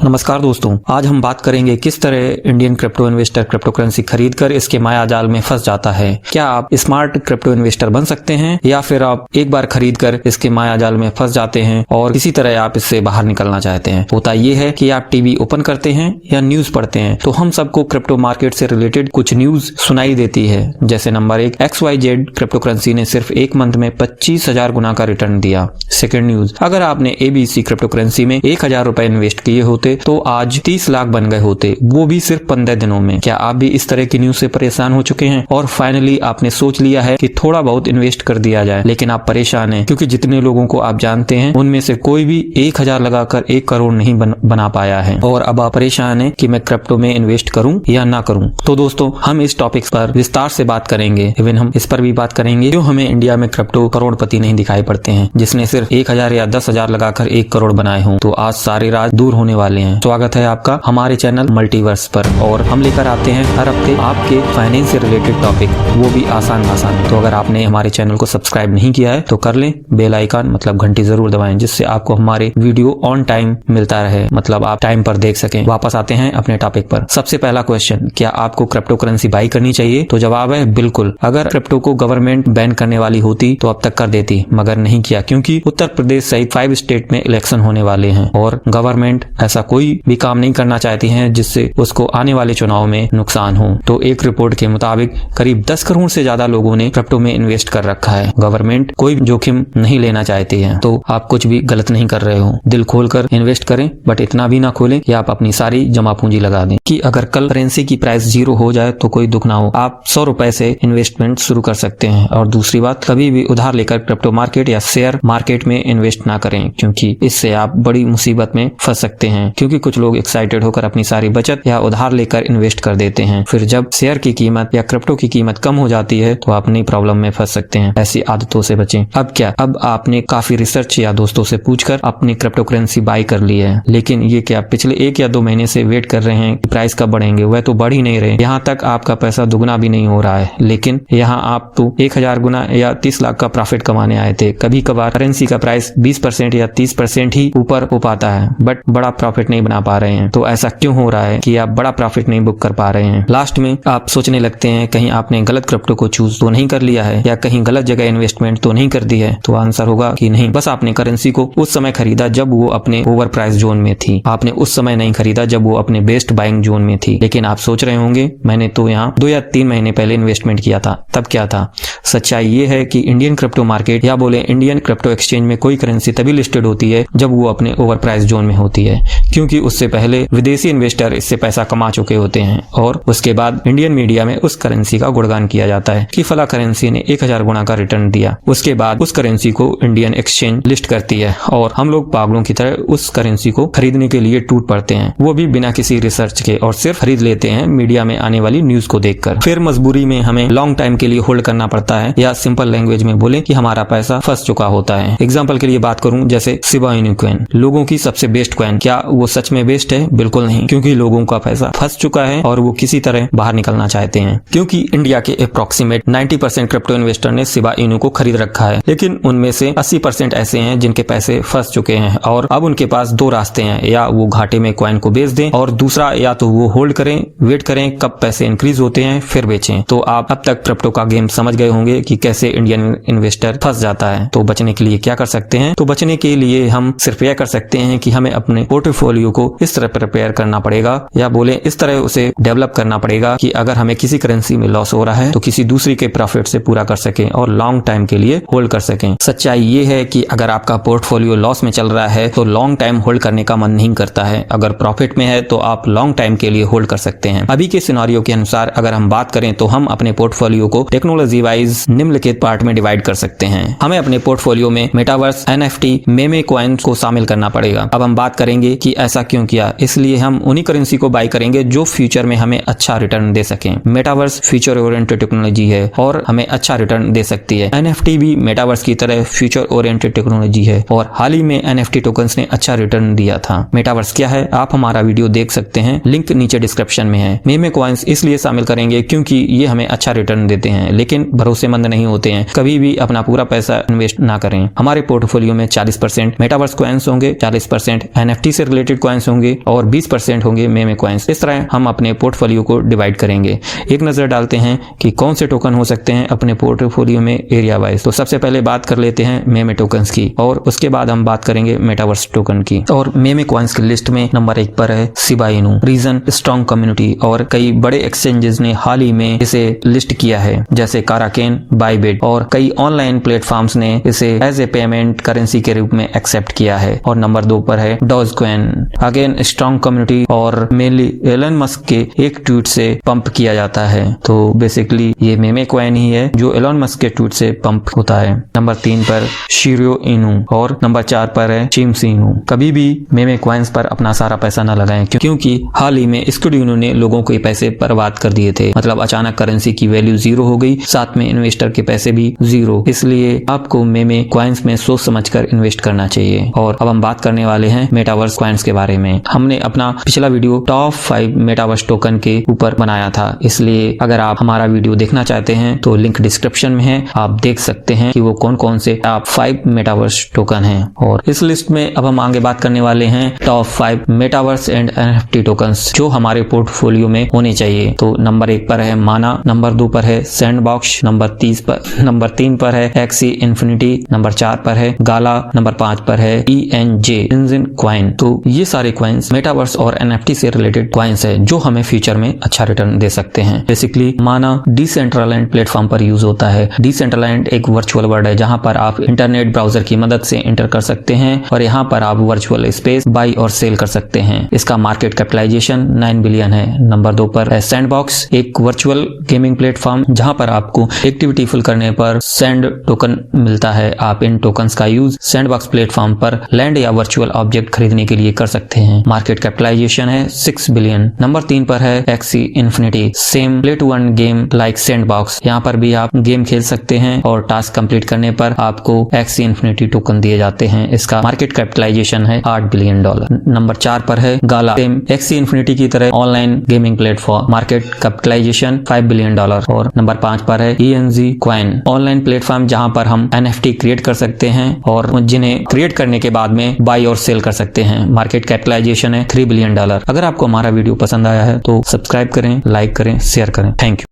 नमस्कार दोस्तों, आज हम बात करेंगे किस तरह Indian crypto investor crypto currency खरीदकर इसके माया जाल में फंस जाता है। क्या आप स्मार्ट क्रिप्टो इन्वेस्टर बन सकते हैं या फिर आप एक बार खरीदकर इसके माया जाल में फंस जाते हैं और किसी तरह आप इससे बाहर निकलना चाहते हैं। होता यह है कि आप टीवी ओपन करते हैं या न्यूज पढ़ते हैं तो हम सबको क्रिप्टो मार्केट से रिलेटेड कुछ न्यूज सुनाई देती है। जैसे नंबर 1, XYZ क्रिप्टो करेंसी ने सिर्फ एक मंथ में 25,000 गुना का रिटर्न दिया। सेकेंड न्यूज, अगर आपने ABC क्रिप्टो करेंसी में 1,000 रुपए इन्वेस्ट किए होते तो आज 30 लाख बन गए होते, वो भी सिर्फ 15 दिनों में। क्या आप भी इस तरह की न्यूज से परेशान हो चुके हैं और फाइनली आपने सोच लिया है कि थोड़ा बहुत इन्वेस्ट कर दिया जाए, लेकिन आप परेशान हैं क्योंकि जितने लोगों को आप जानते हैं उनमें से कोई भी 1,000 लगाकर 1 करोड़ नहीं बना पाया है और अब आप परेशान हैं कि मैं क्रिप्टो में इन्वेस्ट करूं या ना करूं। तो दोस्तों, हम इस टॉपिक पर विस्तार से बात करेंगे। इवन हम इस पर भी बात करेंगे क्यों हमें इंडिया में क्रिप्टो करोड़पति नहीं दिखाई पड़ते हैं जिसने सिर्फ 1,000 या 10,000 लगाकर 1 करोड़ बनाए हों। तो आज सारे राज दूर होने वाले हैं। स्वागत है आपका हमारे चैनल मल्टीवर्स पर और हम लेकर आते हैं हर हफ्ते आपके फाइनेंस से रिलेटेड टॉपिक, वो भी आसान। तो अगर आपने हमारे चैनल को सब्सक्राइब नहीं किया है तो कर लें, बेल आइकन मतलब घंटी जरूर दबाएं जिससे आपको हमारे वीडियो ऑन टाइम मिलता रहे, मतलब आप टाइम पर देख सकें। वापस आते हैं अपने टॉपिक पर। सबसे पहला क्वेश्चन, क्या आपको क्रिप्टो करेंसी बाई करनी चाहिए? तो जवाब है बिल्कुल। अगर क्रिप्टो को गवर्नमेंट बैन करने वाली होती तो अब तक कर देती, मगर नहीं किया क्योंकि उत्तर प्रदेश सहित 5 स्टेट में इलेक्शन होने वाले हैं और गवर्नमेंट ऐसा कोई भी काम नहीं करना चाहती हैं जिससे उसको आने वाले चुनाव में नुकसान हो। तो एक रिपोर्ट के मुताबिक करीब 10 करोड़ से ज्यादा लोगों ने क्रिप्टो में इन्वेस्ट कर रखा है। गवर्नमेंट कोई जोखिम नहीं लेना चाहती है, तो आप कुछ भी गलत नहीं कर रहे हो। दिल खोलकर इन्वेस्ट करें, बट इतना भी ना खोलें कि आप अपनी सारी जमा पूंजी लगा दें कि अगर कल करेंसी की प्राइस 0 हो जाए तो कोई दुख ना हो। आप 100 रुपए से इन्वेस्टमेंट शुरू कर सकते हैं। और दूसरी बात, कभी भी उधार लेकर क्रिप्टो मार्केट या शेयर मार्केट में इन्वेस्ट ना करें क्योंकि इससे आप बड़ी मुसीबत में फंस सकते हैं। क्योंकि कुछ लोग एक्साइटेड होकर अपनी सारी बचत या उधार लेकर इन्वेस्ट कर देते हैं, फिर जब शेयर की कीमत या क्रिप्टो की कीमत कम हो जाती है तो आप नई प्रॉब्लम में फंस सकते हैं। ऐसी आदतों से बचें। अब क्या, अब आपने काफी रिसर्च या दोस्तों से पूछकर अपनी क्रिप्टो करेंसी बाई कर ली है, लेकिन ये क्या पिछले 1 या 2 महीने से वेट कर रहे हैं कि प्राइस कब बढ़ेंगे? वह तो बढ़ ही नहीं रहे। यहाँ तक आपका पैसा दुगना भी नहीं हो रहा है, लेकिन यहाँ आप तो 1,000 गुना या 30 लाख का प्रॉफिट कमाने आए थे। कभी कभार करेंसी का प्राइस 20% या 30% ही ऊपर हो पाता है, बट बड़ा प्रॉफिट नहीं बना पा रहे हैं। तो ऐसा क्यों हो रहा है कि आप बड़ा प्रॉफिट नहीं बुक कर पा रहे हैं? लास्ट में आप सोचने लगते हैं कहीं आपने गलत क्रिप्टो को चूज तो नहीं कर लिया है या कहीं गलत जगह इन्वेस्टमेंट तो नहीं कर दी है। तो आंसर होगा कि नहीं, बस आपने करेंसी को उस समय खरीदा जब वो अपने ओवर प्राइस जोन में थी। आपने उस समय नहीं खरीदा जब वो अपने बेस्ट बाइंग जोन में थी। लेकिन आप सोच रहे होंगे मैंने तो यहाँ 2 या 3 महीने पहले इन्वेस्टमेंट किया था, तब क्या था? सच्चाई ये है कि इंडियन क्रिप्टो मार्केट या बोले इंडियन क्रिप्टो एक्सचेंज में कोई करेंसी तभी लिस्टेड होती है जब वो अपने ओवर प्राइस जोन में होती है, क्योंकि उससे पहले विदेशी इन्वेस्टर इससे पैसा कमा चुके होते हैं और उसके बाद इंडियन मीडिया में उस करेंसी का गुणगान किया जाता है कि फला करेंसी ने 1,000 गुना का रिटर्न दिया। उसके बाद उस करेंसी को इंडियन एक्सचेंज लिस्ट करती है और हम लोग पागलों की तरह उस करेंसी को खरीदने के लिए टूट पड़ते हैं, वो भी बिना किसी रिसर्च के, और सिर्फ खरीद लेते हैं मीडिया में आने वाली न्यूज को देखकर। फिर मजबूरी में हमें लॉन्ग टाइम के लिए होल्ड करना पड़ता है, या सिंपल लैंग्वेज में बोले कि हमारा पैसा फंस चुका होता है। एग्जाम्पल के लिए बात करूं, जैसे शिबा इनू कॉइन, लोगों की सबसे बेस्ट कॉइन, क्या वो सच में बेस्ट है? बिल्कुल नहीं, क्योंकि लोगों का पैसा फंस चुका है और वो किसी तरह बाहर निकलना चाहते हैं। क्योंकि इंडिया के अप्रोक्सीमेट 90% क्रिप्टो इन्वेस्टर ने शिबा इनू को खरीद रखा है, लेकिन उनमें से 80% ऐसे हैं जिनके पैसे फंस चुके हैं और अब उनके पास 2 रास्ते हैं, या वो घाटे में कॉइन को बेच दें और दूसरा या तो वो होल्ड करें, वेट करें कब पैसे इंक्रीज होते हैं फिर बेचें। तो आप अब तक क्रिप्टो का गेम समझ गए होंगे कि कैसे इंडियन इन्वेस्टर फंस जाता है। तो बचने के लिए क्या कर सकते हैं? तो बचने के लिए हम सिर्फ यह कर सकते हैं कि हमें अपने पोर्टफोलियो को इस तरह प्रिपेयर करना पड़ेगा, या बोले इस तरह उसे डेवलप करना पड़ेगा कि अगर हमें किसी करेंसी में लॉस हो रहा है तो किसी दूसरी के प्रॉफिट से पूरा कर सकें और लॉन्ग टाइम के लिए होल्ड कर सकें। सच्चाई ये है कि अगर आपका पोर्टफोलियो लॉस में चल रहा है तो लॉन्ग टाइम होल्ड करने का मन नहीं करता है। अगर प्रॉफिट में है तो आप लॉन्ग टाइम के लिए होल्ड कर सकते हैं। अभी के सिनेरियो के अनुसार अगर हम बात करें तो हम अपने पोर्टफोलियो को टेक्नोलॉजी वाइज निम्नलिखित पार्ट में डिवाइड कर सकते हैं। हमें अपने पोर्टफोलियो में मेटावर्स, NFT, मेमे कॉइन को शामिल करना पड़ेगा। अब हम बात करेंगे कि ऐसा क्यों किया। इसलिए हम उन्हीं करेंसी को बाई करेंगे जो फ्यूचर में हमें अच्छा रिटर्न दे सकें। मेटावर्स फ्यूचर ओरिएंटेड टेक्नोलॉजी है और हमें अच्छा रिटर्न दे सकती है। NFT भी मेटावर्स की तरह फ्यूचर ओरिएंटेड टेक्नोलॉजी है और हाल ही में NFT टोकन्स ने अच्छा रिटर्न दिया था। मेटावर्स क्या है, आप हमारा वीडियो देख सकते हैं, लिंक नीचे डिस्क्रिप्शन में है। मेमे कॉइन्स इसलिए शामिल करेंगे क्योंकि ये हमें अच्छा रिटर्न देते हैं, लेकिन भरोसेमंद नहीं होते हैं। कभी भी अपना पूरा पैसा इन्वेस्ट ना करें। हमारे पोर्टफोलियो में 40% मेटावर्स कॉइन्स होंगे, 40% NFT से रिलेटेड रिलेटेड कॉइन्स होंगे और 20% होंगे मेमे कॉइन्स। इस तरह हम अपने पोर्टफोलियो को डिवाइड करेंगे। एक नजर डालते हैं कि कौन से टोकन हो सकते हैं अपने पोर्टफोलियो में एरिया वाइज। तो सबसे पहले बात कर लेते हैं मेमे टोकन्स की और उसके बाद हम बात करेंगे मेटावर्स टोकन की। और मेमे कॉइन्स की लिस्ट में नंबर 1 पर है Shiba Inu. Reason strong community और कई बड़े एक्सचेंजेस ने हाल ही में इसे लिस्ट किया है, जैसे काराकेन, बाइबिट और कई ऑनलाइन प्लेटफॉर्म्स ने इसे एज ए पेमेंट करेंसी के रूप में एक्सेप्ट किया है। और नंबर 2 पर है डॉजकॉइन। अगेन स्ट्रॉन्ग कम्युनिटी और मेनली एलन मस्क के एक ट्वीट से पंप किया जाता है। तो बेसिकली ये मेमे कॉइन ही है जो एलन मस्क के ट्वीट से पंप होता है। नंबर 3 पर शिरो इनू और नंबर 4 पर है चिम्स इनू। कभी भी मेमे कॉइन्स पर अपना सारा पैसा न लगाएं, क्योंकि हाल ही में स्क्विड इनू ने लोगों के पैसे बर्बाद कर दिए थे। मतलब अचानक करेंसी की वैल्यू 0 हो गई, साथ में इन्वेस्टर के पैसे भी 0। इसलिए आपको मेमे कॉइन्स में सोच समझकर इन्वेस्ट करना चाहिए। और अब हम बात करने वाले हैं मेटावर्स कॉइन्स के बारे में। हमने अपना पिछला वीडियो टॉप 5 मेटावर्स टोकन के ऊपर बनाया था, इसलिए अगर आप हमारा वीडियो देखना चाहते हैं तो लिंक डिस्क्रिप्शन में है, आप देख सकते हैं कि वो कौन कौन से टॉप 5 मेटावर्स टोकन हैं। और इस लिस्ट में अब हम आगे बात करने वाले हैं top 5 metaverse and NFT tokens जो हमारे पोर्टफोलियो में होने चाहिए। तो नंबर 1 पर है माना, नंबर 2 पर है सैंडबॉक्स, नंबर 3 पर है एक्सी इन्फिनिटी, नंबर 4 पर है गाला, नंबर 5 पर है ENJ इंजन कॉइन। तो ये सारे कॉइन्स मेटावर्स और एनएफटी से रिलेटेड कॉइन्स है जो हमें फ्यूचर में अच्छा रिटर्न दे सकते हैं। बेसिकली माना डिसेंट्रलैंड प्लेटफॉर्म पर यूज होता है। डिसेंट्रलैंड एक वर्चुअल वर्ड है जहां पर आप इंटरनेट ब्राउजर की मदद से एंटर कर सकते हैं और यहाँ पर आप वर्चुअल स्पेस बाई और सेल कर सकते हैं। इसका मार्केट कैपिटलाइजेशन 9 बिलियन है। नंबर 2 पर है सैंडबॉक्स, एक वर्चुअल गेमिंग प्लेटफॉर्म जहां पर आपको एक्टिविटी फुल करने पर सैंड टोकन मिलता है। आप इन टोकन्स का यूज सैंडबॉक्स प्लेटफॉर्म पर लैंड या वर्चुअल ऑब्जेक्ट खरीदने के लिए कर सकते हैं। मार्केट कैपिटलाइजेशन है 6 बिलियन। नंबर 3 पर है Axie Infinity, same play to earn game like Sandbox. यहाँ पर भी आप गेम खेल सकते हैं और टास्क कंप्लीट करने पर आपको एक्सी इन्फिनिटी टोकन दिए जाते हैं। इसका मार्केट कैपिटलाइजेशन है $8 बिलियन। नंबर 4 पर है गाला, सेम एक्सी इन्फिनिटी की तरह online gaming platform, market capitalization $5 billion. और नंबर 5 पर है ENZ कॉइन, ऑनलाइन प्लेटफॉर्म जहां पर हम NFT क्रिएट कर सकते हैं और जिन्हें क्रिएट करने के बाद में बाई और सेल कर सकते हैं। मार्केट कैपिटलाइजेशन है $3 बिलियन। अगर आपको हमारा वीडियो पसंद आया है तो सब्सक्राइब करें, लाइक करें, शेयर करें। Thank you.